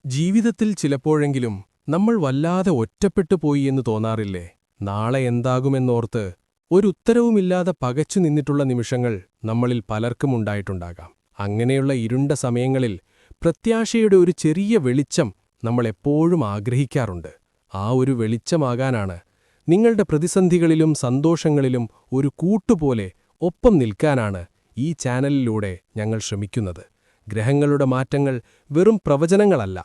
ജീവിതത്തിൽ ചിലപ്പോഴെങ്കിലും നമ്മൾ വല്ലാതെ ഒറ്റപ്പെട്ടു പോയി എന്ന് തോന്നാറില്ലേ? നാളെ എന്താകുമെന്നോർത്ത് ഒരുത്തരവുമില്ലാതെ പകച്ചു നിന്നിട്ടുള്ള നിമിഷങ്ങൾ നമ്മളിൽ പലർക്കും ഉണ്ടായിട്ടുണ്ടാകാം. അങ്ങനെയുള്ള ഇരുണ്ട സമയങ്ങളിൽ പ്രത്യാശയുടെ ഒരു ചെറിയ വെളിച്ചം നമ്മളെപ്പോഴും ആഗ്രഹിക്കാറുണ്ട്. ആ ഒരു വെളിച്ചമാകാനാണ്, നിങ്ങളുടെ പ്രതിസന്ധികളിലും സന്തോഷങ്ങളിലും ഒരു കൂട്ടുപോലെ ഒപ്പം നിൽക്കാനാണ് ഈ ചാനലിലൂടെ ഞങ്ങൾ ശ്രമിക്കുന്നത്. ഗ്രഹങ്ങളുടെ മാറ്റങ്ങൾ വെറും പ്രവചനങ്ങളല്ല,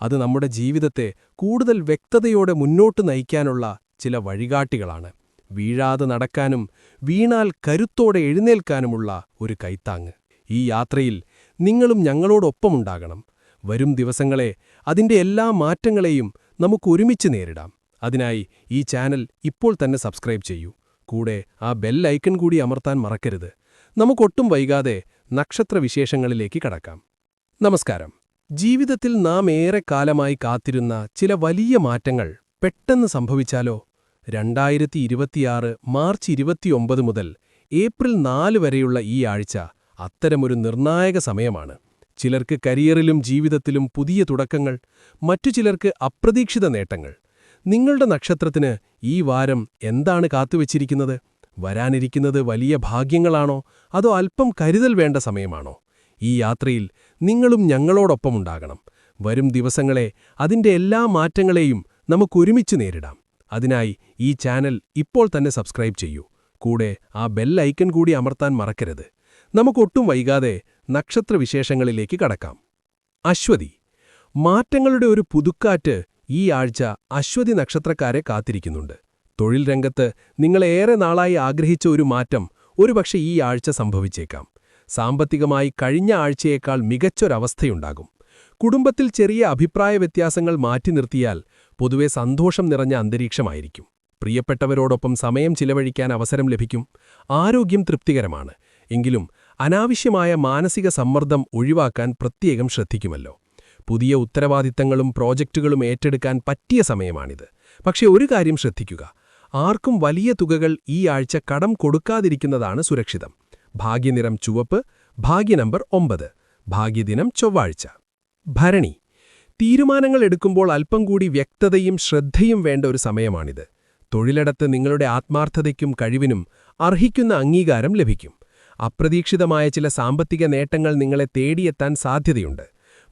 അത് നമ്മുടെ ജീവിതത്തെ കൂടുതൽ വ്യക്തതയോടെ മുന്നോട്ട് നയിക്കാനുള്ള ചില വഴികാട്ടികളാണ്. വീഴാതെ നടക്കാനും വീണാൽ കരുത്തോടെ എഴുന്നേൽക്കാനുമുള്ള ഒരു കൈത്താങ്ങ്. ഈ യാത്രയിൽ നിങ്ങളും ഞങ്ങളോടൊപ്പമുണ്ടാകണം. വരും ദിവസങ്ങളെ, അതിൻ്റെ എല്ലാ മാറ്റങ്ങളെയും നമുക്കൊരുമിച്ച് നേരിടാം. അതിനായി ഈ ചാനൽ ഇപ്പോൾ തന്നെ സബ്സ്ക്രൈബ് ചെയ്യൂ. കൂടെ ആ ബെൽ ഐക്കൺ കൂടി അമർത്താൻ മറക്കരുത്. നമുക്കൊട്ടും വൈകാതെ നക്ഷത്രവിശേഷങ്ങളിലേക്ക് കടക്കാം. നമസ്കാരം. ജീവിതത്തിൽ നാം ഏറെക്കാലമായി കാത്തിരുന്ന ചില വലിയ മാറ്റങ്ങൾ പെട്ടെന്ന് സംഭവിച്ചാലോ? 2026 മാർച്ച് 29 മുതൽ ഏപ്രിൽ 4 വരെയുള്ള ഈ ആഴ്ച അത്തരമൊരു നിർണായക സമയമാണ്. ചിലർക്ക് കരിയറിലും ജീവിതത്തിലും പുതിയ തുടക്കങ്ങൾ, മറ്റു ചിലർക്ക് അപ്രതീക്ഷിത നേട്ടങ്ങൾ. നിങ്ങളുടെ നക്ഷത്രത്തിന് ഈ വാരം എന്താണ് കാത്തുവച്ചിരിക്കുന്നത്? വരാനിരിക്കുന്നത് വലിയ ഭാഗ്യങ്ങളാണോ, അതോ അല്പം കരുതൽ വേണ്ട സമയമാണോ? ഈ യാത്രയിൽ നിങ്ങളും ഞങ്ങളോടൊപ്പമുണ്ടാകണം. വരും ദിവസങ്ങളെ, അതിൻ്റെ എല്ലാ മാറ്റങ്ങളെയും നമുക്കൊരുമിച്ച് നേരിടാം. അതിനായി ഈ ചാനൽ ഇപ്പോൾ തന്നെ സബ്സ്ക്രൈബ് ചെയ്യൂ. കൂടെ ആ ബെൽ ഐക്കൺ കൂടി അമർത്താൻ മറക്കരുത്. നമുക്കൊട്ടും വൈകാതെ നക്ഷത്രവിശേഷങ്ങളിലേക്ക് കടക്കാം. അശ്വതി. മാറ്റങ്ങളുടെ ഒരു പുതുക്കാറ്റ് ഈ ആഴ്ച അശ്വതി നക്ഷത്രക്കാരെ കാത്തിരിക്കുന്നുണ്ട്. തൊഴിൽ രംഗത്ത് നിങ്ങളേറെ നാളായി ആഗ്രഹിച്ച ഒരു മാറ്റം ഒരുപക്ഷെ ഈ ആഴ്ച സംഭവിച്ചേക്കാം. സാമ്പത്തികമായി കഴിഞ്ഞ ആഴ്ചയേക്കാൾ മികച്ചൊരവസ്ഥയുണ്ടാകും. കുടുംബത്തിൽ ചെറിയ അഭിപ്രായ വ്യത്യാസങ്ങൾ മാറ്റി നിർത്തിയാൽ പൊതുവെ സന്തോഷം നിറഞ്ഞ അന്തരീക്ഷമായിരിക്കും. പ്രിയപ്പെട്ടവരോടൊപ്പം സമയം ചിലവഴിക്കാൻ അവസരം ലഭിക്കും. ആരോഗ്യം തൃപ്തികരമാണ്. എങ്കിലും അനാവശ്യമായ മാനസിക സമ്മർദ്ദം ഒഴിവാക്കാൻ പ്രത്യേകം ശ്രദ്ധിക്കുമല്ലോ. പുതിയ ഉത്തരവാദിത്തങ്ങളും പ്രോജക്റ്റുകളും ഏറ്റെടുക്കാൻ പറ്റിയ സമയമാണിത്. പക്ഷെ ഒരു കാര്യം ശ്രദ്ധിക്കുക, ആർക്കും വലിയ തുകകൾ ഈ ആഴ്ച കടം കൊടുക്കാതിരിക്കുന്നതാണ് സുരക്ഷിതം. ഭാഗ്യനിറം ചുവപ്പ്, ഭാഗ്യ നമ്പർ 9, ഭാഗ്യദിനം ചൊവ്വാഴ്ച. ഭരണി. തീരുമാനങ്ങൾ എടുക്കുമ്പോൾ അല്പം കൂടി വ്യക്തതയും ശ്രദ്ധയും വേണ്ട ഒരു സമയമാണിത്. തൊഴിലിടത്ത് നിങ്ങളുടെ ആത്മാർത്ഥതയ്ക്കും കഴിവിനും അർഹിക്കുന്ന അംഗീകാരം ലഭിക്കും. അപ്രതീക്ഷിതമായ ചില സാമ്പത്തിക നേട്ടങ്ങൾ നിങ്ങളെ തേടിയെത്താൻ സാധ്യതയുണ്ട്.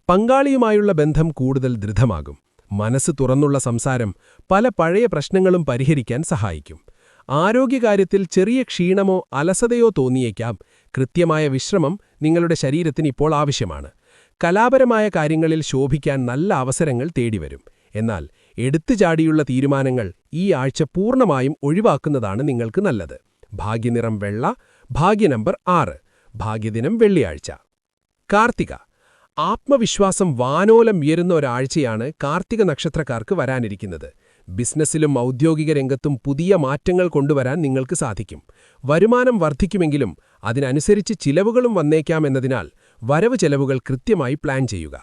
പങ്കാളിയുമായുള്ള ബന്ധം കൂടുതൽ ദൃഢമാകും. മനസ്സ് തുറന്നുള്ള സംസാരം പല പഴയ പ്രശ്നങ്ങളും പരിഹരിക്കാൻ സഹായിക്കും. ആരോഗ്യകാര്യത്തിൽ ചെറിയ ക്ഷീണമോ അലസതയോ തോന്നിയേക്കാം. കൃത്യമായ വിശ്രമം നിങ്ങളുടെ ശരീരത്തിന് ഇപ്പോൾ ആവശ്യമാണ്. കലാപരമായ കാര്യങ്ങളിൽ ശോഭിക്കാൻ നല്ല അവസരങ്ങൾ തേടിവരും. എന്നാൽ എടുത്തുചാടിയുള്ള തീരുമാനങ്ങൾ ഈ ആഴ്ച പൂർണ്ണമായും ഒഴിവാക്കുന്നതാണ് നിങ്ങൾക്ക് നല്ലത്. ഭാഗ്യനിറം വെള്ള, ഭാഗ്യ നമ്പർ 6, ഭാഗ്യദിനം വെള്ളിയാഴ്ച. കാർത്തിക. ആത്മവിശ്വാസം വാനോലം ഉയരുന്ന ഒരാഴ്ചയാണ് കാർത്തിക നക്ഷത്രക്കാർക്ക് വരാനിരിക്കുന്നത്. ബിസിനസ്സിലും ഔദ്യോഗിക രംഗത്തും പുതിയ മാറ്റങ്ങൾ കൊണ്ടുവരാൻ നിങ്ങൾക്ക് സാധിക്കും. വരുമാനം വർദ്ധിക്കുമെങ്കിലും അതിനനുസരിച്ച് ചിലവുകളും വന്നേക്കാമെന്നതിനാൽ വരവ് ചെലവുകൾ കൃത്യമായി പ്ലാൻ ചെയ്യുക.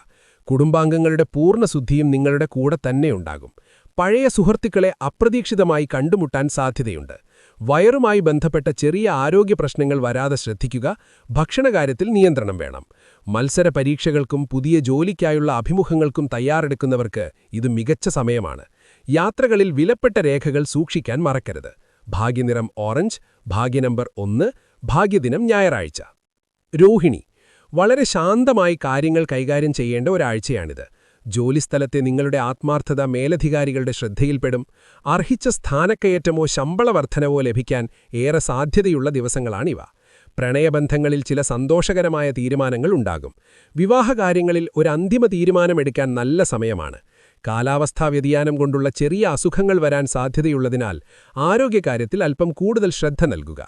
കുടുംബാംഗങ്ങളുടെ പൂർണ്ണശുദ്ധിയും നിങ്ങളുടെ കൂടെ തന്നെയുണ്ടാകും. പഴയ സുഹൃത്തുക്കളെ അപ്രതീക്ഷിതമായി കണ്ടുമുട്ടാൻ സാധ്യതയുണ്ട്. വയറുമായി ബന്ധപ്പെട്ട ചെറിയ ആരോഗ്യ പ്രശ്നങ്ങൾ വരാതെ ശ്രദ്ധിക്കുക. ഭക്ഷണകാര്യത്തിൽ നിയന്ത്രണം വേണം. മത്സര പരീക്ഷകൾക്കും പുതിയ ജോലിക്കായുള്ള അഭിമുഖങ്ങൾക്കും തയ്യാറെടുക്കുന്നവർക്ക് ഇത് മികച്ച സമയമാണ്. യാത്രകളിൽ വിലപ്പെട്ട രേഖകൾ സൂക്ഷിക്കാൻ മറക്കരുത്. ഭാഗ്യനിറം ഓറഞ്ച്, ഭാഗ്യ നമ്പർ 1, ഭാഗ്യദിനം ഞായറാഴ്ച. രോഹിണി. വളരെ ശാന്തമായി കാര്യങ്ങൾ കൈകാര്യം ചെയ്യേണ്ട ഒരാഴ്ചയാണിത്. ജോലിസ്ഥലത്തെ നിങ്ങളുടെ ആത്മാർത്ഥത മേലധികാരികളുടെ ശ്രദ്ധയിൽപ്പെടും. അർഹിച്ച സ്ഥാനക്കയറ്റമോ ശമ്പളവർദ്ധനവോ ലഭിക്കാൻ ഏറെ സാധ്യതയുള്ള ദിവസങ്ങളാണിവ. പ്രണയബന്ധങ്ങളിൽ ചില സന്തോഷകരമായ തീരുമാനങ്ങൾ ഉണ്ടാകും. വിവാഹകാര്യങ്ങളിൽ ഒരു അന്തിമ തീരുമാനമെടുക്കാൻ നല്ല സമയമാണ്. കാലാവസ്ഥാ വ്യതിയാനം കൊണ്ടുള്ള ചെറിയ അസുഖങ്ങൾ വരാൻ സാധ്യതയുള്ളതിനാൽ ആരോഗ്യകാര്യത്തിൽ അല്പം കൂടുതൽ ശ്രദ്ധ നൽകുക.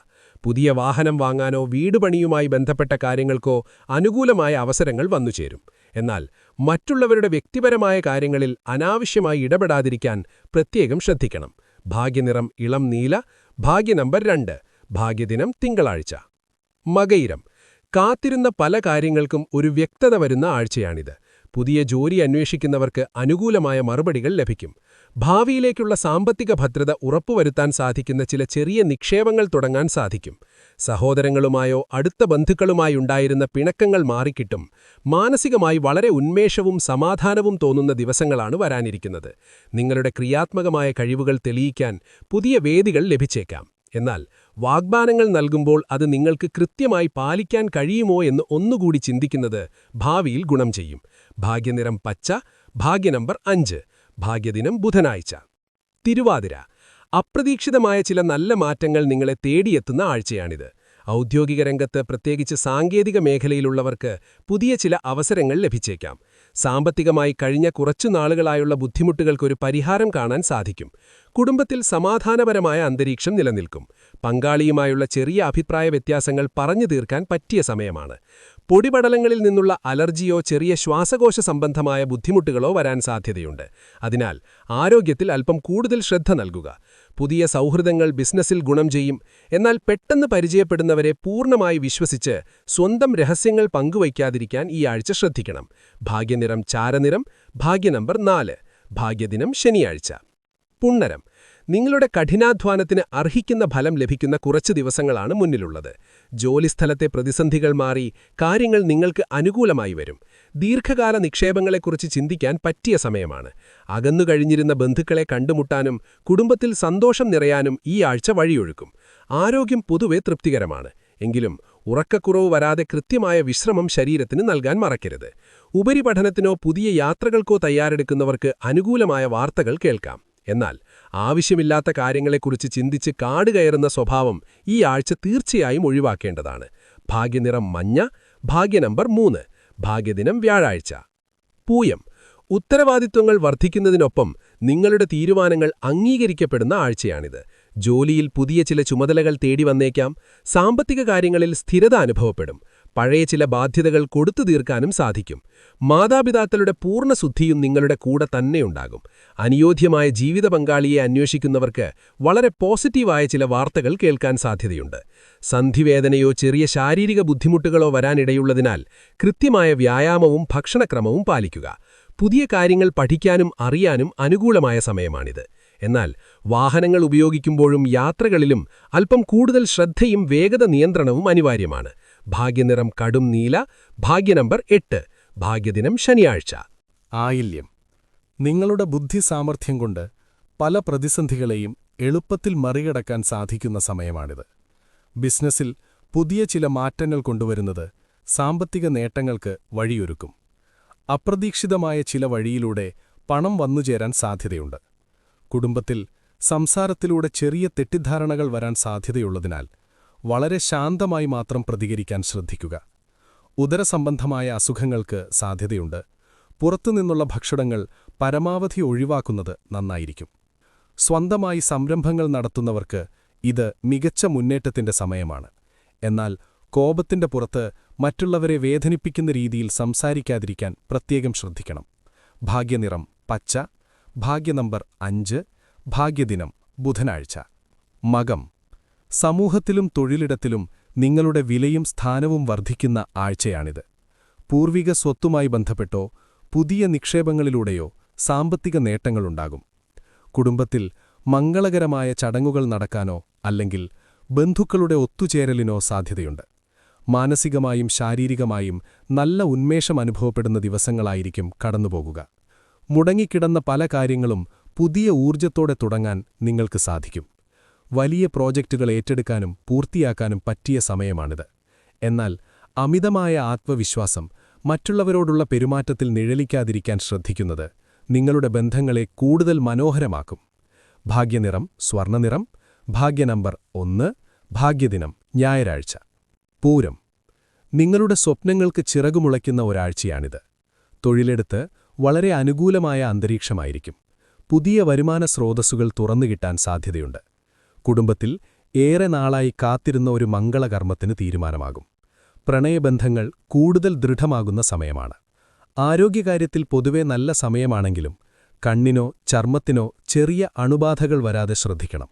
പുതിയ വാഹനം വാങ്ങാനോ വീടുപണിയുമായി ബന്ധപ്പെട്ട കാര്യങ്ങൾക്കോ അനുകൂലമായ അവസരങ്ങൾ വന്നുചേരും. എന്നാൽ മറ്റുള്ളവരുടെ വ്യക്തിപരമായ കാര്യങ്ങളിൽ അനാവശ്യമായി ഇടപെടാതിരിക്കാൻ പ്രത്യേകം ശ്രദ്ധിക്കണം. ഭാഗ്യനിറം ഇളം നീല, ഭാഗ്യ നമ്പർ 2, ഭാഗ്യദിനം തിങ്കളാഴ്ച. മകയിരം. കാത്തിരുന്ന പല കാര്യങ്ങൾക്കും ഒരു വ്യക്തത വരുന്ന ആഴ്ചയാണിത്. പുതിയ ജോലി അന്വേഷിക്കുന്നവർക്ക് അനുകൂലമായ മറുപടികൾ ലഭിക്കും. ഭാവിയിലേക്കുള്ള സാമ്പത്തിക ഭദ്രത ഉറപ്പുവരുത്താൻ സാധിക്കുന്ന ചില ചെറിയ നിക്ഷേപങ്ങൾ തുടങ്ങാൻ സാധിക്കും. സഹോദരങ്ങളുമായോ അടുത്ത ബന്ധുക്കളുമായുണ്ടായിരുന്ന പിണക്കങ്ങൾ മാറിക്കിട്ടും. മാനസികമായി വളരെ ഉന്മേഷവും സമാധാനവും തോന്നുന്ന ദിവസങ്ങളാണ് വരാനിരിക്കുന്നത്. നിങ്ങളുടെ ക്രിയാത്മകമായ കഴിവുകൾ തെളിയിക്കാൻ പുതിയ വേദികൾ ലഭിച്ചേക്കാം. എന്നാൽ വാഗ്ദാനങ്ങൾ നൽകുമ്പോൾ അത് നിങ്ങൾക്ക് കൃത്യമായി പാലിക്കാൻ കഴിയുമോ എന്ന് ഒന്നുകൂടി ചിന്തിക്കുന്നത് ഭാവിയിൽ ഗുണം ചെയ്യും. ഭാഗ്യനിറം പച്ച, ഭാഗ്യനമ്പർ 5, ഭാഗ്യദിനം ബുധനാഴ്ച. തിരുവാതിര. അപ്രതീക്ഷിതമായ ചില നല്ല മാറ്റങ്ങൾ നിങ്ങളെ തേടിയെത്തുന്ന ആഴ്ചയാണിത്. ഔദ്യോഗിക രംഗത്ത്, പ്രത്യേകിച്ച് സാങ്കേതിക മേഖലയിലുള്ളവർക്ക് പുതിയ ചില അവസരങ്ങൾ ലഭിച്ചേക്കാം. സാമ്പത്തികമായി കഴിഞ്ഞ കുറച്ചു നാളുകളായുള്ള ബുദ്ധിമുട്ടുകൾക്കൊരു പരിഹാരം കാണാൻ സാധിക്കും. കുടുംബത്തിൽ സമാധാനപരമായ അന്തരീക്ഷം നിലനിൽക്കും. പങ്കാളിയുമായുള്ള ചെറിയ അഭിപ്രായ വ്യത്യാസങ്ങൾ പറഞ്ഞു തീർക്കാൻ പറ്റിയ സമയമാണ്. പൊടിപടലങ്ങളിൽ നിന്നുള്ള അലർജിയോ ചെറിയ ശ്വാസകോശ സംബന്ധമായ ബുദ്ധിമുട്ടുകളോ വരാൻ സാധ്യതയുണ്ട്. അതിനാൽ ആരോഗ്യത്തിൽ അല്പം കൂടുതൽ ശ്രദ്ധ നൽകുക. പുതിയ സൗഹൃദങ്ങൾ ബിസിനസ്സിൽ ഗുണം ചെയ്യും. എന്നാൽ പെട്ടെന്ന് പരിചയപ്പെടുന്നവരെ പൂർണ്ണമായി വിശ്വസിച്ച് സ്വന്തം രഹസ്യങ്ങൾ പങ്കുവയ്ക്കാതിരിക്കാൻ ഈ ആഴ്ച ശ്രദ്ധിക്കണം. ഭാഗ്യനിറം ചാരനിറം, ഭാഗ്യനമ്പർ 4, ഭാഗ്യദിനം ശനിയാഴ്ച. പുണ്ണരം. നിങ്ങളുടെ കഠിനാധ്വാനത്തിന് അർഹിക്കുന്ന ഫലം ലഭിക്കുന്ന കുറച്ച് ദിവസങ്ങളാണ് മുന്നിലുള്ളത്. ജോലിസ്ഥലത്തെ പ്രതിസന്ധികൾ മാറി കാര്യങ്ങൾ നിങ്ങൾക്ക് അനുകൂലമായി വരും. ദീർഘകാല നിക്ഷേപങ്ങളെക്കുറിച്ച് ചിന്തിക്കാൻ പറ്റിയ സമയമാണ്. അകന്നുകഴിഞ്ഞിരുന്ന ബന്ധുക്കളെ കണ്ടുമുട്ടാനും കുടുംബത്തിൽ സന്തോഷം നിറയാനും ഈ ആഴ്ച വഴിയൊഴുക്കും. ആരോഗ്യം പൊതുവെ തൃപ്തികരമാണ്. എങ്കിലും ഉറക്കക്കുറവ് വരാതെ കൃത്യമായ വിശ്രമം ശരീരത്തിന് നൽകാൻ മറക്കരുത്. ഉപരിപഠനത്തിനോ പുതിയ യാത്രകൾക്കോ തയ്യാറെടുക്കുന്നവർക്ക് അനുകൂലമായ വാർത്തകൾ കേൾക്കാം. എന്നാൽ ആവശ്യമില്ലാത്ത കാര്യങ്ങളെക്കുറിച്ച് ചിന്തിച്ച് കാടുകയറുന്ന സ്വഭാവം ഈ ആഴ്ച തീർച്ചയായും ഒഴിവാക്കേണ്ടതാണ്. ഭാഗ്യനിറം മഞ്ഞ, ഭാഗ്യനമ്പർ 3, ഭാഗ്യദിനം വ്യാഴാഴ്ച. പൂയം. ഉത്തരവാദിത്വങ്ങൾ വർദ്ധിക്കുന്നതിനൊപ്പം നിങ്ങളുടെ തീരുമാനങ്ങൾ അംഗീകരിക്കപ്പെടുന്ന ആഴ്ചയാണിത്. ജോലിയിൽ പുതിയ ചില ചുമതലകൾ തേടി വന്നേക്കാം. സാമ്പത്തിക കാര്യങ്ങളിൽ സ്ഥിരത അനുഭവപ്പെടും. പഴയ ചില ബാധ്യതകൾ കൊടുത്തു തീർക്കാനും സാധിക്കും. മാതാപിതാക്കളുടെ പൂർണ്ണശുദ്ധിയും നിങ്ങളുടെ കൂടെ തന്നെയുണ്ടാകും. അനുയോജ്യമായ ജീവിത പങ്കാളിയെ അന്വേഷിക്കുന്നവർക്ക് വളരെ പോസിറ്റീവായ ചില വാർത്തകൾ കേൾക്കാൻ സാധ്യതയുണ്ട്. സന്ധിവേദനയോ ചെറിയ ശാരീരിക ബുദ്ധിമുട്ടുകളോ വരാനിടയുള്ളതിനാൽ കൃത്യമായ വ്യായാമവും ഭക്ഷണക്രമവും പാലിക്കുക. പുതിയ കാര്യങ്ങൾ പഠിക്കാനും അറിയാനും അനുകൂലമായ സമയമാണിത്. എന്നാൽ വാഹനങ്ങൾ ഉപയോഗിക്കുമ്പോഴും യാത്രകളിലും അല്പം കൂടുതൽ ശ്രദ്ധയും വേഗത നിയന്ത്രണവും അനിവാര്യമാണ്. ഭാഗ്യനിറം കടും നീല, ഭാഗ്യനമ്പർ 8, ഭാഗ്യദിനം ശനിയാഴ്ച. ആയില്യം. നിങ്ങളുടെ ബുദ്ധിസാമർഥ്യം കൊണ്ട് പല പ്രതിസന്ധികളെയും എളുപ്പത്തിൽ മറികടക്കാൻ സാധിക്കുന്ന സമയമാണിത്. ബിസിനസ്സിൽ പുതിയ ചില മാറ്റങ്ങൾ കൊണ്ടുവരുന്നത് സാമ്പത്തിക നേട്ടങ്ങൾക്ക് വഴിയൊരുക്കും. അപ്രതീക്ഷിതമായ ചില വഴിയിലൂടെ പണം വന്നുചേരാൻ സാധ്യതയുണ്ട്. കുടുംബത്തിൽ സംസാരത്തിലൂടെ ചെറിയ തെറ്റിദ്ധാരണകൾ വരാൻ സാധ്യതയുള്ളതിനാൽ വളരെ ശാന്തമായി മാത്രം പ്രതികരിക്കാൻ ശ്രദ്ധിക്കുക. ഉദരസംബന്ധമായ അസുഖങ്ങൾക്ക് സാധ്യതയുണ്ട്. പുറത്തുനിന്നുള്ള ഭക്ഷണങ്ങൾ പരമാവധി ഒഴിവാക്കുന്നത് നന്നായിരിക്കും. സ്വന്തമായി സംരംഭങ്ങൾ നടത്തുന്നവർക്ക് ഇത് മികച്ച മുന്നേറ്റത്തിന്റെ സമയമാണ്. എന്നാൽ കോപത്തിന്റെ പുറത്ത് മറ്റുള്ളവരെ വേദനിപ്പിക്കുന്ന രീതിയിൽ സംസാരിക്കാതിരിക്കാൻ പ്രത്യേകം ശ്രദ്ധിക്കണം. ഭാഗ്യനിറം പച്ച, ഭാഗ്യനമ്പർ 5, ഭാഗ്യദിനം ബുധനാഴ്ച. മകം. സമൂഹത്തിലും തൊഴിലിടത്തിലും നിങ്ങളുടെ വിലയും സ്ഥാനവും വർദ്ധിക്കുന്ന ആഴ്ചയാണിത്. പൂർവിക സ്വത്തുമായി ബന്ധപ്പെട്ടോ പുതിയ നിക്ഷേപങ്ങളിലൂടെയോ സാമ്പത്തിക നേട്ടങ്ങളുണ്ടാകും. കുടുംബത്തിൽ മംഗളകരമായ ചടങ്ങുകൾ നടക്കാനോ അല്ലെങ്കിൽ ബന്ധുക്കളുടെ ഒത്തുചേരലിനോ സാധ്യതയുണ്ട്. മാനസികമായും ശാരീരികമായും നല്ല ഉന്മേഷം അനുഭവപ്പെടുന്ന ദിവസങ്ങളായിരിക്കും കടന്നുപോകുക. മുടങ്ങിക്കിടന്ന പല കാര്യങ്ങളും പുതിയ ഊർജ്ജത്തോടെ തുടങ്ങാൻ നിങ്ങൾക്ക് സാധിക്കും. വലിയ പ്രോജക്റ്റുകൾ ഏറ്റെടുക്കാനും പൂർത്തിയാക്കാനും പറ്റിയ സമയമാണിത്. എന്നാൽ അമിതമായ ആത്മവിശ്വാസം മറ്റുള്ളവരോടുള്ള പെരുമാറ്റത്തിൽ നിഴലിക്കാതിരിക്കാൻ ശ്രദ്ധിക്കുന്നത് നിങ്ങളുടെ ബന്ധങ്ങളെ കൂടുതൽ മനോഹരമാക്കും. ഭാഗ്യനിറം സ്വർണ്ണനിറം, ഭാഗ്യനമ്പർ 1, ഭാഗ്യദിനം ഞായറാഴ്ച. പൂരം. നിങ്ങളുടെ സ്വപ്നങ്ങൾക്ക് ചിറകുമുളയ്ക്കുന്ന ഒരാഴ്ചയാണിത്. തൊഴിലെടുത്ത് വളരെ അനുകൂലമായ അന്തരീക്ഷമായിരിക്കും. പുതിയ വരുമാന സ്രോതസ്സുകൾ തുറന്നുകിട്ടാൻ സാധ്യതയുണ്ട്. കുടുംബത്തിൽ ഏറെ നാളായി കാത്തിരുന്ന ഒരു മംഗളകർമ്മത്തിന് തീരുമാനമാകും. പ്രണയബന്ധങ്ങൾ കൂടുതൽ ദൃഢമാകുന്ന സമയമാണ്. ആരോഗ്യകാര്യത്തിൽ പൊതുവെ നല്ല സമയമാണെങ്കിലും കണ്ണിനോ ചർമ്മത്തിനോ ചെറിയ അണുബാധകൾ വരാതെ ശ്രദ്ധിക്കണം.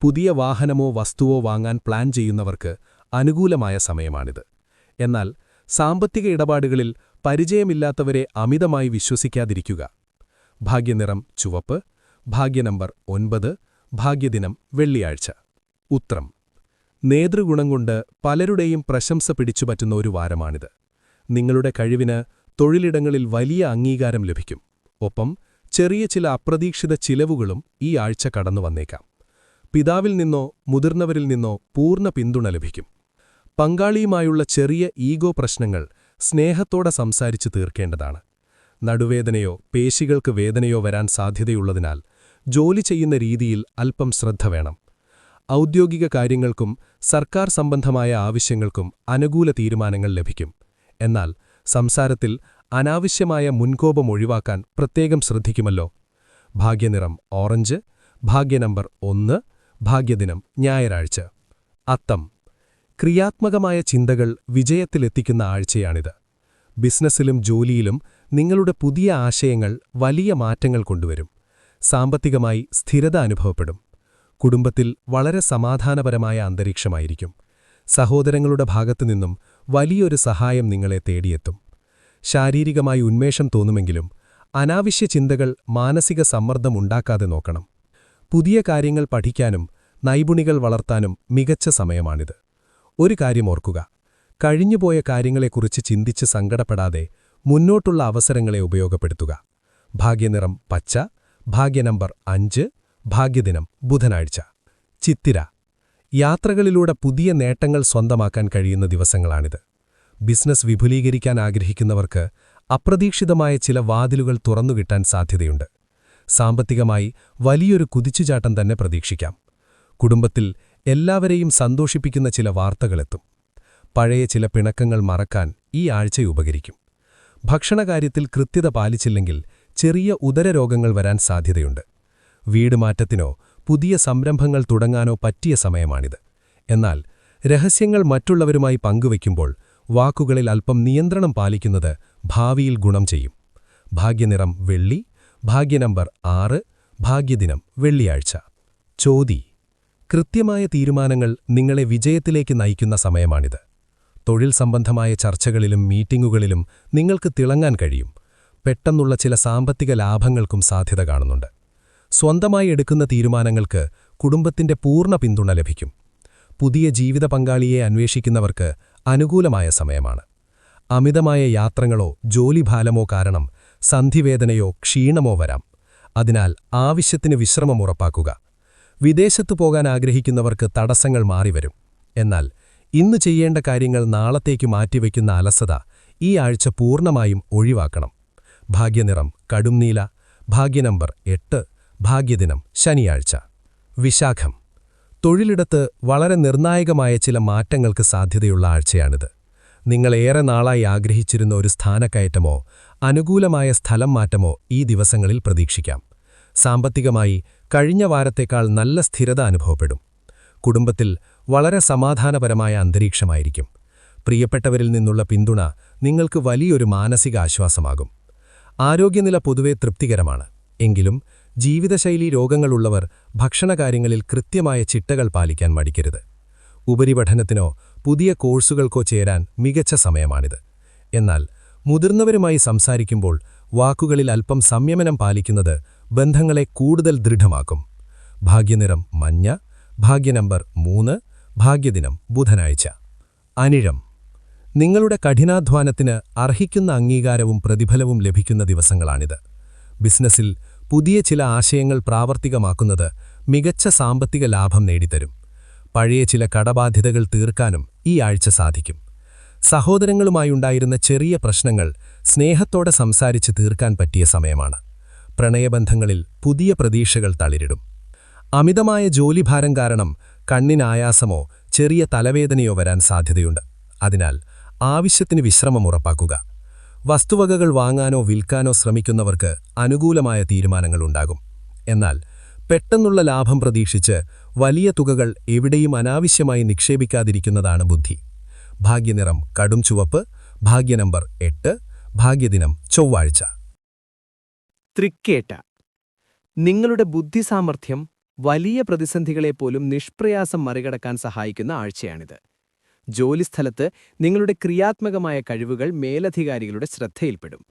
പുതിയ വാഹനമോ വസ്തുവോ വാങ്ങാൻ പ്ലാൻ ചെയ്യുന്നവർക്ക് അനുകൂലമായ സമയമാണിത്. എന്നാൽ സാമ്പത്തിക ഇടപാടുകളിൽ പരിചയമില്ലാത്തവരെ അമിതമായി വിശ്വസിക്കാതിരിക്കുക. ഭാഗ്യനിറം ചുവപ്പ്, ഭാഗ്യനമ്പർ 9, ഭാഗ്യദിനം വെള്ളിയാഴ്ച. ഉത്രം. നേതൃഗുണം കൊണ്ട് പലരുടെയും പ്രശംസ പിടിച്ചുപറ്റുന്ന ഒരു വാരമാണിത്. നിങ്ങളുടെ കഴിവിന് തൊഴിലിടങ്ങളിൽ വലിയ അംഗീകാരം ലഭിക്കും. ഒപ്പം ചെറിയ ചില അപ്രതീക്ഷിത ചിലവുകളും ഈ ആഴ്ച കടന്നുവന്നേക്കാം. പിതാവിൽ നിന്നോ മുതിർന്നവരിൽ നിന്നോ പൂർണ്ണ പിന്തുണ ലഭിക്കും. പങ്കാളിയുമായുള്ള ചെറിയ ഈഗോ പ്രശ്നങ്ങൾ സ്നേഹത്തോടെ സംസാരിച്ചു തീർക്കേണ്ടതാണ്. നടുവേദനയോ പേശികൾക്ക് വേദനയോ വരാൻ സാധ്യതയുള്ളതിനാൽ ജോലി ചെയ്യുന്ന രീതിയിൽ അല്പം ശ്രദ്ധ വേണം. ഔദ്യോഗിക കാര്യങ്ങൾക്കും സർക്കാർ സംബന്ധമായ ആവശ്യങ്ങൾക്കും അനുകൂല തീരുമാനങ്ങൾ ലഭിക്കും. എന്നാൽ സംസാരത്തിൽ അനാവശ്യമായ മുൻകോപം ഒഴിവാക്കാൻ പ്രത്യേകം ശ്രദ്ധിക്കുമല്ലോ. ഭാഗ്യനിറം ഓറഞ്ച്, ഭാഗ്യനമ്പർ 1, ഭാഗ്യദിനം ഞായറാഴ്ച. അത്തം. ക്രിയാത്മകമായ ചിന്തകൾ വിജയത്തിലെത്തിക്കുന്ന ആഴ്ചയാണിത്. ബിസിനസ്സിലും ജോലിയിലും നിങ്ങളുടെ പുതിയ ആശയങ്ങൾ വലിയ മാറ്റങ്ങൾ കൊണ്ടുവരും. സാമ്പത്തികമായി സ്ഥിരത അനുഭവപ്പെടും. കുടുംബത്തിൽ വളരെ സമാധാനപരമായ അന്തരീക്ഷമായിരിക്കും. സഹോദരങ്ങളുടെ ഭാഗത്തുനിന്നും വലിയൊരു സഹായം നിങ്ങളെ തേടിയെത്തും. ശാരീരികമായി ഉന്മേഷം തോന്നുമെങ്കിലും അനാവശ്യ ചിന്തകൾ മാനസിക സമ്മർദ്ദം ഉണ്ടാക്കാതെ നോക്കണം. പുതിയ കാര്യങ്ങൾ പഠിക്കാനും നൈപുണികൾ വളർത്താനും മികച്ച സമയമാണിത്. ഒരു കാര്യം ഓർക്കുക, കഴിഞ്ഞുപോയ കാര്യങ്ങളെക്കുറിച്ച് ചിന്തിച്ച് സങ്കടപ്പെടാതെ മുന്നോട്ടുള്ള അവസരങ്ങളെ ഉപയോഗപ്പെടുത്തുക. ഭാഗ്യനിറം പച്ച, ഭാഗ്യനമ്പർ 5, ഭാഗ്യദിനം ബുധനാഴ്ച. ചിത്തിര. യാത്രകളിലൂടെ പുതിയ നേട്ടങ്ങൾ സ്വന്തമാക്കാൻ കഴിയുന്ന ദിവസങ്ങളാണിത്. ബിസിനസ് വിപുലീകരിക്കാൻ ആഗ്രഹിക്കുന്നവർക്ക് അപ്രതീക്ഷിതമായ ചില വാതിലുകൾ തുറന്നുകിട്ടാൻ സാധ്യതയുണ്ട്. സാമ്പത്തികമായി വലിയൊരു കുതിച്ചുചാട്ടം തന്നെ പ്രതീക്ഷിക്കാം. കുടുംബത്തിൽ എല്ലാവരെയും സന്തോഷിപ്പിക്കുന്ന ചില വാർത്തകളെത്തും. പഴയ ചില പിണക്കങ്ങൾ മറക്കാൻ ഈ ആഴ്ച ഉപകരിക്കും. ഭക്ഷണകാര്യത്തിൽ കൃത്യത പാലിച്ചില്ലെങ്കിൽ ചെറിയ ഉദരരോഗങ്ങൾ വരാൻ സാധ്യതയുണ്ട്. വീട് മാറ്റത്തിനോ പുതിയ സംരംഭങ്ങൾ തുടങ്ങാനോ പറ്റിയ സമയമാണിത്. എന്നാൽ രഹസ്യങ്ങൾ മറ്റുള്ളവരുമായി പങ്കുവയ്ക്കുമ്പോൾ വാക്കുകളിൽ അല്പം നിയന്ത്രണം പാലിക്കുന്നത് ഭാവിയിൽ ഗുണം ചെയ്യും. ഭാഗ്യനിറം വെള്ളി, ഭാഗ്യനമ്പർ 6, ഭാഗ്യദിനം വെള്ളിയാഴ്ച. ചോതി. കൃത്യമായ തീരുമാനങ്ങൾ നിങ്ങളെ വിജയത്തിലേക്ക് നയിക്കുന്ന സമയമാണിത്. തൊഴിൽ സംബന്ധമായ ചർച്ചകളിലും മീറ്റിംഗുകളിലും നിങ്ങൾക്ക് തിളങ്ങാൻ കഴിയും. പെട്ടെന്നുള്ള ചില സാമ്പത്തിക ലാഭങ്ങൾക്കും സാധ്യത കാണുന്നുണ്ട്. സ്വന്തമായി എടുക്കുന്ന തീരുമാനങ്ങൾക്ക് കുടുംബത്തിന്റെ പൂർണ്ണ പിന്തുണ ലഭിക്കും. പുതിയ ജീവിത പങ്കാളിയെ അന്വേഷിക്കുന്നവർക്ക് അനുകൂലമായ സമയമാണ്. അമിതമായ യാത്രകളോ ജോലിഭാരമോ കാരണം സന്ധിവേദനയോ ക്ഷീണമോ വരാം. അതിനാൽ ആവശ്യത്തിന് വിശ്രമം ഉറപ്പാക്കുക. വിദേശത്തു പോകാൻ ആഗ്രഹിക്കുന്നവർക്ക് തടസ്സങ്ങൾ മാറിവരും. എന്നാൽ ഇന്ന് ചെയ്യേണ്ട കാര്യങ്ങൾ നാളത്തേക്ക് മാറ്റിവെക്കുന്ന അലസത ഈ ആഴ്ച പൂർണ്ണമായും ഒഴിവാക്കണം. ഭാഗ്യനിറം കടുംനീല, ഭാഗ്യനമ്പർ 8, ഭാഗ്യദിനം ശനിയാഴ്ച. വിശാഖം. തൊഴിലിടത്ത് വളരെ നിർണായകമായ ചില മാറ്റങ്ങൾക്ക് സാധ്യതയുള്ള ആഴ്ചയാണിത്. നിങ്ങൾ ഏറെ നാളായി ആഗ്രഹിച്ചിരുന്ന ഒരു സ്ഥാനക്കയറ്റമോ അനുകൂലമായ സ്ഥലം മാറ്റമോ ഈ ദിവസങ്ങളിൽ പ്രതീക്ഷിക്കാം. സാമ്പത്തികമായി കഴിഞ്ഞ വാരത്തേക്കാൾ നല്ല സ്ഥിരത അനുഭവപ്പെടും. കുടുംബത്തിൽ വളരെ സമാധാനപരമായ അന്തരീക്ഷമായിരിക്കും. പ്രിയപ്പെട്ടവരിൽ നിന്നുള്ള പിന്തുണ നിങ്ങൾക്ക് വലിയൊരു മാനസിക ആശ്വാസമാകും. ആരോഗ്യനില പൊതുവെ തൃപ്തികരമാണ്. എങ്കിലും ജീവിതശൈലീ രോഗങ്ങളുള്ളവർ ഭക്ഷണകാര്യങ്ങളിൽ കൃത്യമായ ചിട്ടകൾ പാലിക്കാൻ മടിക്കരുത്. ഉപരിപഠനത്തിനോ പുതിയ കോഴ്സുകൾക്കോ ചേരാൻ മികച്ച സമയമാണിത്. എന്നാൽ മുതിർന്നവരുമായി സംസാരിക്കുമ്പോൾ വാക്കുകളിൽ അല്പം സംയമനം പാലിക്കുന്നത് ബന്ധങ്ങളെ കൂടുതൽ ദൃഢമാക്കും. ഭാഗ്യനിറം മഞ്ഞ, ഭാഗ്യനമ്പർ 3, ഭാഗ്യദിനം ബുധനാഴ്ച. അനിഴം. നിങ്ങളുടെ കഠിനാധ്വാനത്തിന് അർഹിക്കുന്ന അംഗീകാരവും പ്രതിഫലവും ലഭിക്കുന്ന ദിവസങ്ങളാണിത്. ബിസിനസ്സിൽ പുതിയ ചില ആശയങ്ങൾ പ്രാവർത്തികമാക്കുന്നത് മികച്ച സാമ്പത്തിക ലാഭം നേടിത്തരും. പഴയ ചില കടബാധ്യതകൾ തീർക്കാനും ഈ ആഴ്ച സാധിക്കും. സഹോദരങ്ങളുമായുണ്ടായിരുന്ന ചെറിയ പ്രശ്നങ്ങൾ സ്നേഹത്തോടെ സംസാരിച്ച് തീർക്കാൻ പറ്റിയ സമയമാണ്. പ്രണയബന്ധങ്ങളിൽ പുതിയ പ്രതീക്ഷകൾ തളിരിടും. അമിതമായ ജോലിഭാരം കാരണം കണ്ണിനായാസമോ ചെറിയ തലവേദനയോ വരാൻ സാധ്യതയുണ്ട്. അതിനാൽ ആവശ്യത്തിന് വിശ്രമം ഉറപ്പാക്കുക. വസ്തുവകകൾ വാങ്ങാനോ വിൽക്കാനോ ശ്രമിക്കുന്നവർക്ക് അനുകൂലമായ തീരുമാനങ്ങളുണ്ടാകും. എന്നാൽ പെട്ടെന്നുള്ള ലാഭം പ്രതീക്ഷിച്ച് വലിയ തുകകൾ എവിടെയും അനാവശ്യമായി നിക്ഷേപിക്കാതിരിക്കുന്നതാണ് ബുദ്ധി. ഭാഗ്യനിറം കടും ചുവപ്പ്, ഭാഗ്യനമ്പർ 8, ഭാഗ്യദിനം ചൊവ്വാഴ്ച. തൃക്കേട്ട. നിങ്ങളുടെ ബുദ്ധിസാമർഥ്യം വലിയ പ്രതിസന്ധികളെപ്പോലും നിഷ്പ്രയാസം മറികടക്കാൻ സഹായിക്കുന്ന ആഴ്ചയാണിത്. ജോലിസ്ഥലത്ത് നിങ്ങളുടെ ക്രിയാത്മകമായ കഴിവുകൾ മേലധികാരികളുടെ ശ്രദ്ധയിൽപ്പെടും.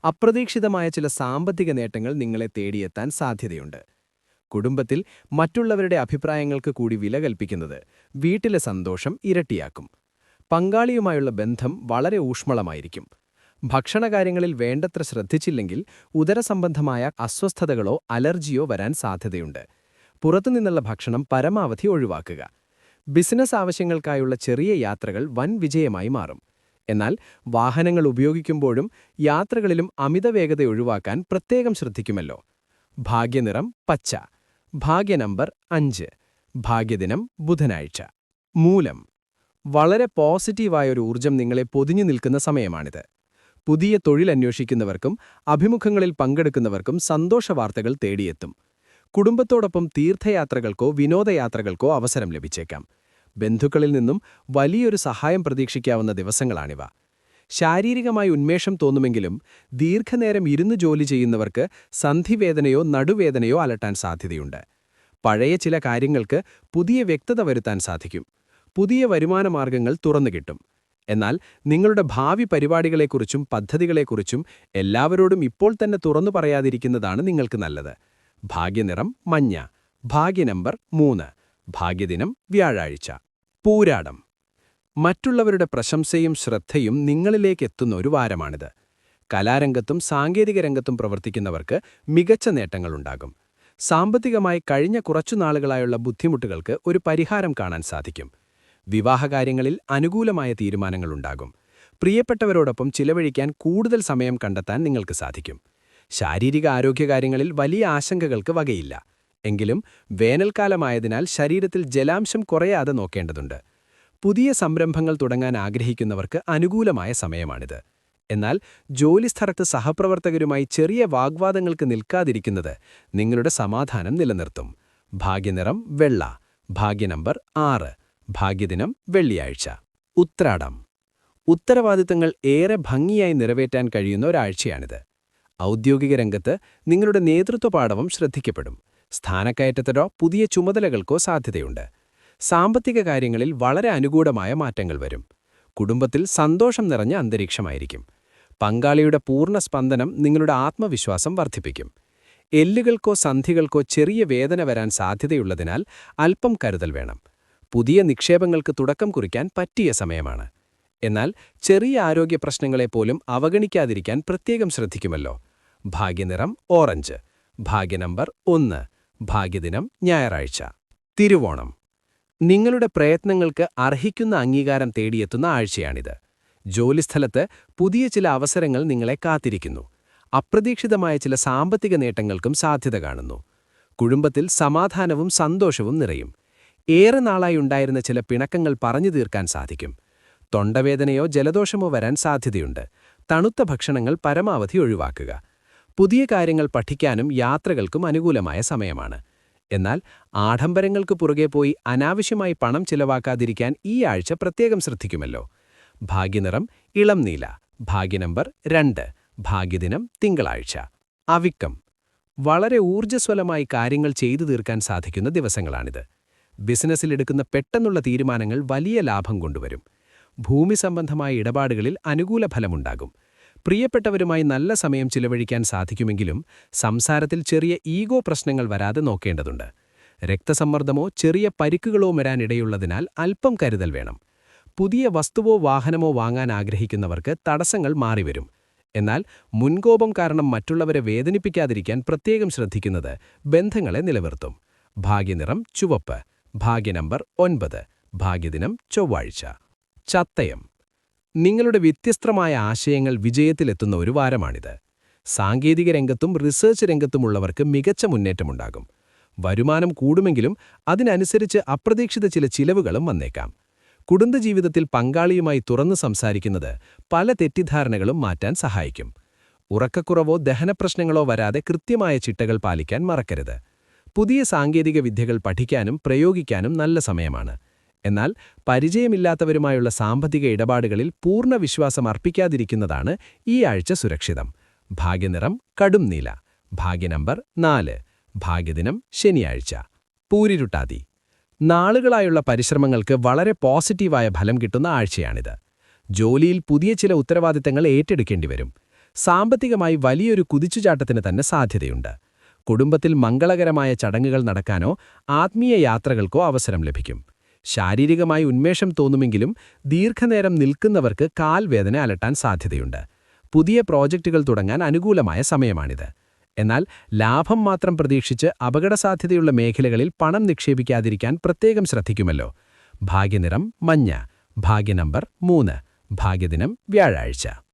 അപ്രതീക്ഷിതമായ ചില സാമ്പത്തിക നേട്ടങ്ങൾ നിങ്ങളെ തേടിയെത്താൻ സാധ്യതയുണ്ട്. കുടുംബത്തിൽ മറ്റുള്ളവരുടെ അഭിപ്രായങ്ങൾക്ക് കൂടി വില കൽപ്പിക്കുന്നത് വീട്ടിലെ സന്തോഷം ഇരട്ടിയാക്കും. പങ്കാളിയുമായുള്ള ബന്ധം വളരെ ഊഷ്മളമായിരിക്കും. ഭക്ഷണകാര്യങ്ങളിൽ വേണ്ടത്ര ശ്രദ്ധിച്ചില്ലെങ്കിൽ ഉദരസംബന്ധമായ അസ്വസ്ഥതകളോ അലർജിയോ വരാൻ സാധ്യതയുണ്ട്. പുറത്തുനിന്നുള്ള ഭക്ഷണം പരമാവധി ഒഴിവാക്കുക. ബിസിനസ് ആവശ്യങ്ങൾക്കായുള്ള ചെറിയ യാത്രകൾ വൻ വിജയമായി മാറും. എന്നാൽ വാഹനങ്ങൾ ഉപയോഗിക്കുമ്പോഴും യാത്രകളിലും അമിതവേഗത ഒഴിവാക്കാൻ പ്രത്യേകം ശ്രദ്ധിക്കുമല്ലോ. ഭാഗ്യനിറം പച്ച. ഭാഗ്യ നമ്പർ 5. ഭാഗ്യദിനം ബുധനാഴ്ച. മൂലം. വളരെ പോസിറ്റീവായൊരു ഊർജം നിങ്ങളെ പൊതിഞ്ഞു നിൽക്കുന്ന സമയമാണിത്. പുതിയ തൊഴിലന്വേഷിക്കുന്നവർക്കും അഭിമുഖങ്ങളിൽ പങ്കെടുക്കുന്നവർക്കും സന്തോഷവാർത്തകൾ തേടിയെത്തും. കുടുംബത്തോടൊപ്പം തീർത്ഥയാത്രകൾക്കോ വിനോദയാത്രകൾക്കോ അവസരം ലഭിച്ചേക്കാം. ബന്ധുക്കളിൽ നിന്നും വലിയൊരു സഹായം പ്രതീക്ഷിക്കാവുന്ന ദിവസങ്ങളാണിവ. ശാരീരികമായി ഉന്മേഷം തോന്നുമെങ്കിലും ദീർഘനേരം ഇരുന്ന് ജോലി ചെയ്യുന്നവർക്ക് സന്ധിവേദനയോ നടുവേദനയോ അലട്ടാൻ സാധ്യതയുണ്ട്. പഴയ ചില കാര്യങ്ങൾക്ക് പുതിയ വ്യക്തത വരുത്താൻ സാധിക്കും. പുതിയ വരുമാനമാർഗങ്ങൾ തുറന്നുകിട്ടും. എന്നാൽ നിങ്ങളുടെ ഭാവി പരിപാടികളെക്കുറിച്ചും പദ്ധതികളെക്കുറിച്ചും എല്ലാവരോടും ഇപ്പോൾ തന്നെ തുറന്നു പറയാതിരിക്കുന്നതാണ് നിങ്ങൾക്ക് നല്ലത്. ഭാഗ്യനിറം മഞ്ഞ. ഭാഗ്യ നമ്പർ 3. ഭാഗ്യദിനം വ്യാഴാഴ്ച. പൂരാടം. മറ്റുള്ളവരുടെ പ്രശംസയും ശ്രദ്ധയും നിങ്ങളിലേക്കെത്തുന്ന ഒരു വാരമാണിത്. കലാരംഗത്തും സാങ്കേതിക രംഗത്തും പ്രവർത്തിക്കുന്നവർക്ക് മികച്ച നേട്ടങ്ങളുണ്ടാകും. സാമ്പത്തികമായി കഴിഞ്ഞ കുറച്ചുനാളുകളായുള്ള ബുദ്ധിമുട്ടുകൾക്ക് ഒരു പരിഹാരം കാണാൻ സാധിക്കും. വിവാഹകാര്യങ്ങളിൽ അനുകൂലമായ തീരുമാനങ്ങളുണ്ടാകും. പ്രിയപ്പെട്ടവരോടൊപ്പം ചിലവഴിക്കാൻ കൂടുതൽ സമയം കണ്ടെത്താൻ നിങ്ങൾക്ക് സാധിക്കും. ശാരീരിക ആരോഗ്യകാര്യങ്ങളിൽ വലിയ ആശങ്കകൾക്ക് വകയില്ല. എങ്കിലും വേനൽക്കാലമായതിനാൽ ശരീരത്തിൽ ജലാംശം കുറയാതെ നോക്കേണ്ടതുണ്ട്. പുതിയ സംരംഭങ്ങൾ തുടങ്ങാൻ ആഗ്രഹിക്കുന്നവർക്ക് അനുകൂലമായ സമയമാണിത്. എന്നാൽ ജോലിസ്ഥലത്ത് സഹപ്രവർത്തകരുമായി ചെറിയ വാഗ്വാദങ്ങൾക്ക് നിൽക്കാതിരിക്കുന്നത് നിങ്ങളുടെ സമാധാനം നിലനിർത്തും. ഭാഗ്യനിറം വെള്ള. ഭാഗ്യ നമ്പർ 6. ഭാഗ്യദിനം വെള്ളിയാഴ്ച. ഉത്രാടം. ഉത്തരവാദിത്തങ്ങൾ ഏറെ ഭംഗിയായി നിറവേറ്റാൻ കഴിയുന്ന ഒരാഴ്ചയാണിത്. ഔദ്യോഗിക രംഗത്ത് നിങ്ങളുടെ നേതൃത്വപാടവം ശ്രദ്ധിക്കപ്പെടും. സ്ഥാനക്കയറ്റത്തിനോ പുതിയ ചുമതലകൾക്കോ സാധ്യതയുണ്ട്. സാമ്പത്തിക കാര്യങ്ങളിൽ വളരെ അനുകൂലമായ മാറ്റങ്ങൾ വരും. കുടുംബത്തിൽ സന്തോഷം നിറഞ്ഞ അന്തരീക്ഷമായിരിക്കും. പങ്കാളിയുടെ പൂർണ്ണ സ്പന്ദനം നിങ്ങളുടെ ആത്മവിശ്വാസം വർദ്ധിപ്പിക്കും. എല്ലുകൾക്കോ സന്ധികൾക്കോ ചെറിയ വേദന വരാൻ സാധ്യതയുള്ളതിനാൽ അല്പം കരുതൽ വേണം. പുതിയ നിക്ഷേപങ്ങൾക്ക് തുടക്കം കുറിക്കാൻ പറ്റിയ സമയമാണ്. എന്നാൽ ചെറിയ ആരോഗ്യ പ്രശ്നങ്ങളെപ്പോലും അവഗണിക്കാതിരിക്കാൻ പ്രത്യേകം ശ്രദ്ധിക്കുമല്ലോ. ഭാഗ്യനിറം ഓറഞ്ച്. ഭാഗ്യ നമ്പർ 1. ഭാഗ്യദിനം ഞായറാഴ്ച. തിരുവോണം. നിങ്ങളുടെ പ്രയത്നങ്ങൾക്ക് അർഹിക്കുന്ന അംഗീകാരം തേടിയെത്തുന്ന ആഴ്ചയാണിത്. ജോലിസ്ഥലത്ത് പുതിയ ചില അവസരങ്ങൾ നിങ്ങളെ കാത്തിരിക്കുന്നു. അപ്രതീക്ഷിതമായ ചില സാമ്പത്തിക നേട്ടങ്ങൾക്കും സാധ്യത കാണുന്നു. കുടുംബത്തിൽ സമാധാനവും സന്തോഷവും നിറയും. ഏറെ നാളായി ഉണ്ടായിരുന്ന ചില പിണക്കങ്ങൾ പറഞ്ഞു തീർക്കാൻ സാധിക്കും. തൊണ്ടവേദനയോ ജലദോഷമോ വരാൻ സാധ്യതയുണ്ട്. തണുത്ത ഭക്ഷണങ്ങൾ പരമാവധി ഒഴിവാക്കുക. പുതിയ കാര്യങ്ങൾ പഠിക്കാനും യാത്രകൾക്കും അനുകൂലമായ സമയമാണ്. എന്നാൽ ആഡംബരങ്ങൾക്ക് പുറകെ പോയി അനാവശ്യമായി പണം ചിലവാക്കാതിരിക്കാൻ ഈ ആഴ്ച പ്രത്യേകം ശ്രദ്ധിക്കുമല്ലോ. ഭാഗ്യനിറം ഇളം നീല. ഭാഗ്യ നമ്പർ 2. ഭാഗ്യദിനം തിങ്കളാഴ്ച. അവിക്കം. വളരെ ഊർജ്ജസ്വലമായി കാര്യങ്ങൾ ചെയ്തു തീർക്കാൻ സാധിക്കുന്ന ദിവസങ്ങളാണിത്. ബിസിനസ്സിലെടുക്കുന്ന പെട്ടെന്നുള്ള തീരുമാനങ്ങൾ വലിയ ലാഭം കൊണ്ടുവരും. ഭൂമി സംബന്ധമായ ഇടപാടുകളിൽ അനുകൂല ഫലമുണ്ടാകും. പ്രിയപ്പെട്ടവരുമായി നല്ല സമയം ചിലവഴിക്കാൻ സാധിക്കുമെങ്കിലും സംസാരത്തിൽ ചെറിയ ഈഗോ പ്രശ്നങ്ങൾ വരാതെ നോക്കേണ്ടതുണ്ട്. രക്തസമ്മർദ്ദമോ ചെറിയ പരിക്കുകളോ വരാനിടയുള്ളതിനാൽ അല്പം കരുതൽ വേണം. പുതിയ വസ്തുവോ വാഹനമോ വാങ്ങാൻ ആഗ്രഹിക്കുന്നവർക്ക് തടസ്സങ്ങൾ മാറിവരും. എന്നാൽ മുൻകോപം കാരണം മറ്റുള്ളവരെ വേദനിപ്പിക്കാതിരിക്കാൻ പ്രത്യേകം ശ്രദ്ധിക്കുന്നത് ബന്ധങ്ങളെ നിലനിർത്തും. ഭാഗ്യനിറം ചുവപ്പ്. ഭാഗ്യ നമ്പർ 9. ഭാഗ്യദിനം ചൊവ്വാഴ്ച. ചത്തയം. നിങ്ങളുടെ വ്യത്യസ്തമായ ആശയങ്ങൾ വിജയത്തിലെത്തുന്ന ഒരു വാരമാണിത്. സാങ്കേതിക രംഗത്തും റിസർച്ച് രംഗത്തുമുള്ളവർക്ക് മികച്ച മുന്നേറ്റമുണ്ടാകും. വരുമാനം കൂടുമെങ്കിലും അതിനനുസരിച്ച് അപ്രതീക്ഷിത ചില ചിലവുകളും വന്നേക്കാം. കുടുംബജീവിതത്തിൽ പങ്കാളിയുമായി തുറന്നു സംസാരിക്കുന്നത് പല തെറ്റിദ്ധാരണകളും മാറ്റാൻ സഹായിക്കും. ഉറക്കക്കുറവോ ദഹനപ്രശ്നങ്ങളോ വരാതെ കൃത്യമായ ചിട്ടകൾ പാലിക്കാൻ മറക്കരുത്. പുതിയ സാങ്കേതിക വിദ്യകൾ പഠിക്കാനും പ്രയോഗിക്കാനും നല്ല സമയമാണ്. എന്നാൽ പരിചയമില്ലാത്തവരുമായുള്ള സാമ്പത്തിക ഇടപാടുകളിൽ പൂർണ്ണ വിശ്വാസം അർപ്പിക്കാതിരിക്കുന്നതാണ് ഈ ആഴ്ച സുരക്ഷിതം. ഭാഗ്യനിറം കടും നീല. ഭാഗ്യ നമ്പർ 4. ഭാഗ്യദിനം ശനിയാഴ്ച. പൂരിരുട്ടാതി. നാളുകളായുള്ള പരിശ്രമങ്ങൾക്ക് വളരെ പോസിറ്റീവായ ഫലം കിട്ടുന്ന ആഴ്ചയാണിത്. ജോലിയിൽ പുതിയ ചില ഉത്തരവാദിത്തങ്ങൾ ഏറ്റെടുക്കേണ്ടിവരും. സാമ്പത്തികമായി വലിയൊരു കുതിച്ചുചാട്ടത്തിന് തന്നെ സാധ്യതയുണ്ട്. കുടുംബത്തിൽ മംഗളകരമായ ചടങ്ങുകൾ നടക്കാനോ ആത്മീയ യാത്രകൾക്കോ അവസരം ലഭിക്കും. ശാരീരികമായി ഉന്മേഷം തോന്നുമെങ്കിലും ദീർഘനേരം നിൽക്കുന്നവർക്ക് കാൽവേദന അലട്ടാൻ സാധ്യതയുണ്ട്. പുതിയ പ്രോജക്റ്റുകൾ തുടങ്ങാൻ അനുകൂലമായ സമയമാണിത്. എന്നാൽ ലാഭം മാത്രം പ്രതീക്ഷിച്ച് അപകടസാധ്യതയുള്ള മേഖലകളിൽ പണം നിക്ഷേപിക്കാതിരിക്കാൻ പ്രത്യേകം ശ്രദ്ധിക്കുമല്ലോ. ഭാഗ്യനിറം മഞ്ഞ, ഭാഗ്യനമ്പർ 3, ഭാഗ്യദിനം വ്യാഴാഴ്ച.